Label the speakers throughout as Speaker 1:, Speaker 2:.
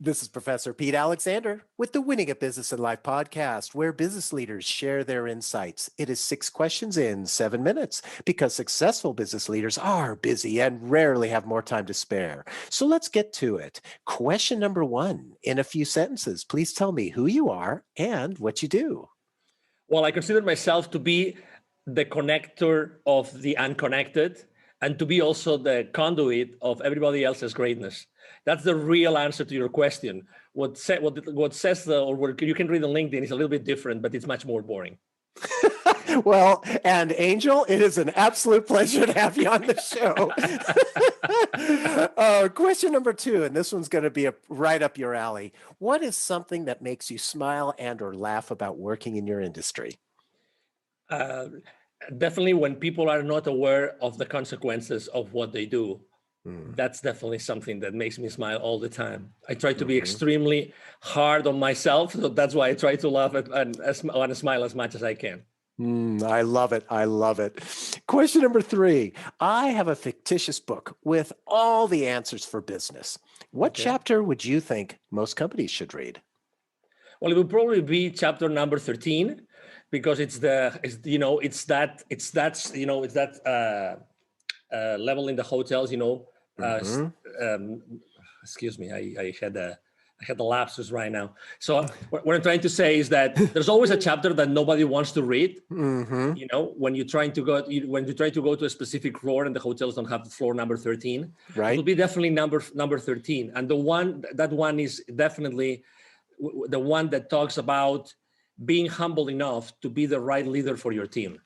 Speaker 1: This is Professor Pete Alexander with the Winning at Business and Life podcast, where business leaders share their insights. It is 6 questions in 7 minutes because successful business leaders are busy and rarely have more time to spare. So let's get to it. Question number 1, in a few sentences, please tell me who you are and what you do.
Speaker 2: Well, I consider myself to be the connector of the unconnected and to be also the conduit of everybody else's greatness. That's the real answer to your question. What says or what you can read on LinkedIn is a little bit different, but it's much more boring.
Speaker 1: Well, and Angel, it is an absolute pleasure to have you on the show. Question number 2, and this one's going to be right up your alley. What is something that makes you smile and or laugh about working in your industry?
Speaker 2: Definitely when people are not aware of the consequences of what they do. That's definitely something that makes me smile all the time. I try to be extremely hard on myself, so that's why I try to laugh and smile as much as I can.
Speaker 1: I love it. I love it. Question number 3. I have a fictitious book with all the answers for business. What chapter would you think most companies should read?
Speaker 2: Well, it would probably be chapter number 13, because it's that level in the hotels, excuse me, I had the lapsus right now. So what I'm trying to say is that there's always a chapter that nobody wants to read. When you're trying to go to a specific floor and the hotels don't have the floor number 13,
Speaker 1: right?
Speaker 2: It'll be definitely number 13. And that one is definitely the one that talks about being humble enough to be the right leader for your team.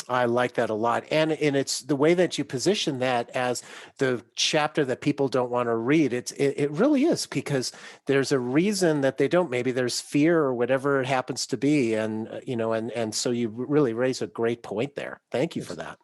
Speaker 1: I like that a lot. And it's the way that you position that as the chapter that people don't want to read. It really is, because there's a reason that they don't. Maybe there's fear or whatever it happens to be. And, and so you really raise a great point there. Thank you for that.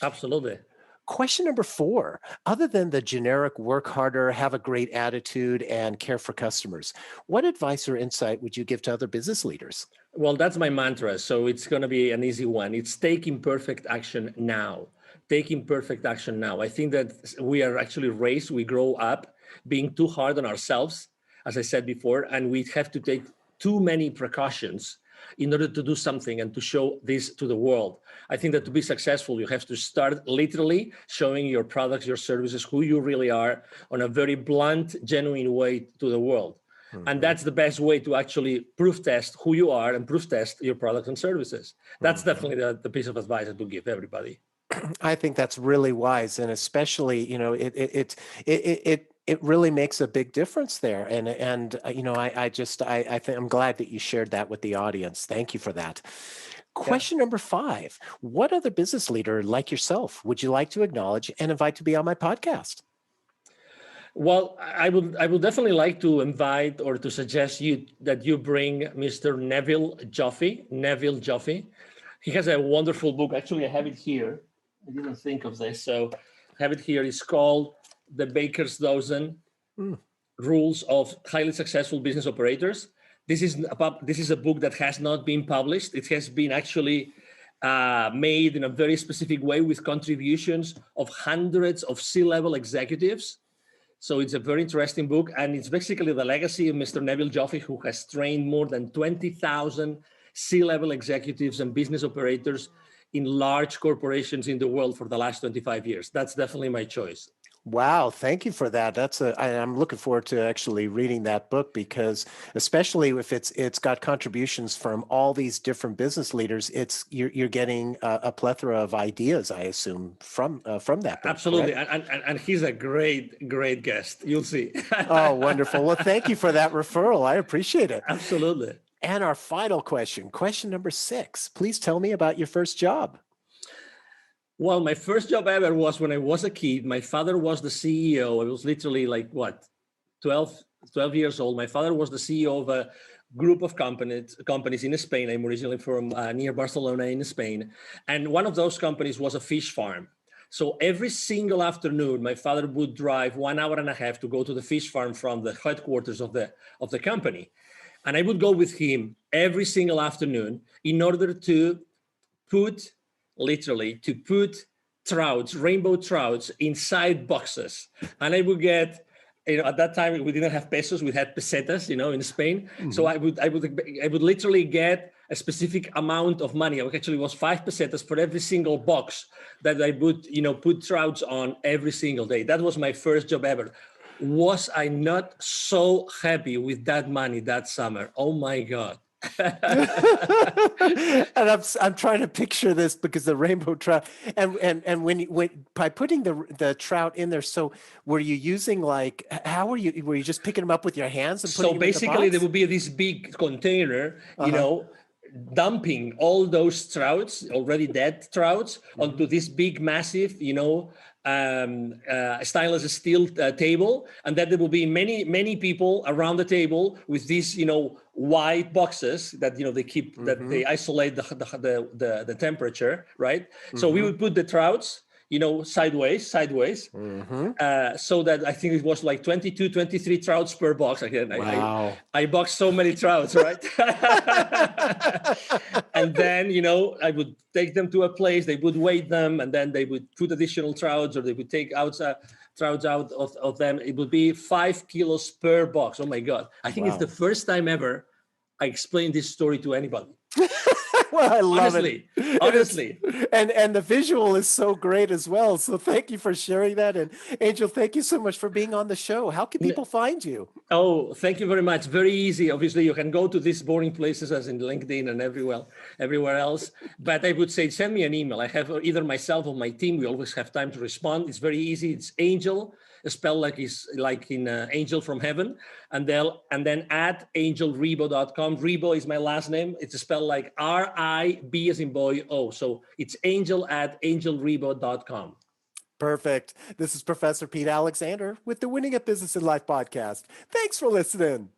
Speaker 2: Absolutely.
Speaker 1: Question number 4, other than the generic work harder, have a great attitude, and care for customers, what advice or insight would you give to other business leaders?
Speaker 2: Well, that's my mantra. So it's going to be an easy one. It's take imperfect action now. Take imperfect action now. I think that we are actually raised, we grow up being too hard on ourselves, as I said before, and we have to take too many precautions in order to do something and to show this to the world. I think that to be successful, you have to start literally showing your products, your services, who you really are on a very blunt, genuine way to the world. And that's the best way to actually proof test who you are and proof test your products and services. That's definitely the piece of advice that to give everybody.
Speaker 1: I think that's really wise, and especially, it really makes a big difference there. And I think I'm glad that you shared that with the audience. Thank you for that. Question number 5, what other business leader like yourself would you like to acknowledge and invite to be on my podcast?
Speaker 2: Well, I would definitely like to invite or to suggest that you bring Mr. 𝐁𝐵𝐿 Joffe. He has a wonderful book. Actually, I have it here. I didn't think of this, so I have it here. It's called The Baker's Dozen: Rules of Highly Successful Business Operators. This is a book that has not been published. It has been actually made in a very specific way with contributions of hundreds of C-level executives. So it's a very interesting book, and it's basically the legacy of Mr. 𝐁𝐵𝐿 Joffe, who has trained more than 20,000 C-level executives and business operators in large corporations in the world for the last 25 years. That's definitely my choice.
Speaker 1: Wow, thank you for that. I'm looking forward to actually reading that book, because especially if it's got contributions from all these different business leaders, you're getting a plethora of ideas, I assume, from that book.
Speaker 2: Absolutely, and he's a great guest. You'll see.
Speaker 1: Oh, wonderful. Well, thank you for that referral. I appreciate it.
Speaker 2: Absolutely.
Speaker 1: And our final question number 6. Please tell me about your first job.
Speaker 2: Well, my first job ever was when I was a kid. My father was the CEO. I was literally 12 years old. My father was the CEO of a group of companies in Spain. I'm originally from near Barcelona in Spain. And one of those companies was a fish farm. So every single afternoon, my father would drive 1 hour and a half to go to the fish farm from the headquarters of the company. And I would go with him every single afternoon in order to put trouts, rainbow trouts, inside boxes. And I would get at that time we didn't have pesos, we had pesetas, in Spain. So
Speaker 1: Mm-hmm.
Speaker 2: I would literally get a specific amount of money. Actually, it was 5 pesetas for every single box that I would, put trouts on every single day. That was my first job ever. Was I not so happy with that money that summer? Oh my God.
Speaker 1: And I'm trying to picture this because the rainbow trout and when by putting the trout in there, so were you using were you just picking them up with your hands and putting
Speaker 2: So
Speaker 1: them in the
Speaker 2: basically, there
Speaker 1: box?
Speaker 2: would be this big container,
Speaker 1: Uh-huh.
Speaker 2: dumping all those trouts, already dead trouts,
Speaker 1: Mm-hmm.
Speaker 2: onto this big, massive, stainless steel table, and then there will be many, many people around the table with these, white boxes that they keep that
Speaker 1: Mm-hmm.
Speaker 2: they isolate the temperature, right? So we
Speaker 1: Mm-hmm.
Speaker 2: would put the trouts, sideways,
Speaker 1: Mm-hmm.
Speaker 2: so that I think it was like 22, 23 trouts per box. Again,
Speaker 1: Wow.
Speaker 2: I boxed so many trouts, right? And then, I would take them to a place, they would weigh them, and then they would put additional trouts, or they would take out trouts out of them. It would be 5 kilos per box. Oh my God. I think it's
Speaker 1: Wow.
Speaker 2: the first time ever I explained this story to anybody.
Speaker 1: Well, I love
Speaker 2: Honestly,
Speaker 1: it.
Speaker 2: honestly.
Speaker 1: And the visual is so great as well. So thank you for sharing that. And Angel, thank you so much for being on the show. How can people find you?
Speaker 2: Oh, thank you very much. Very easy. Obviously, you can go to these boring places as in LinkedIn and everywhere else. But I would say send me an email. I have either myself or my team. We always have time to respond. It's very easy. It's Angel, spelled like in Angel from Heaven, and then at angelrebo.com. Rebo is my last name. It's spelled like RIB as in boy O. So it's Angel at angelrebo.com.
Speaker 1: Perfect. This is Professor Pete Alexander with the Winning at Business and Life podcast. Thanks for listening.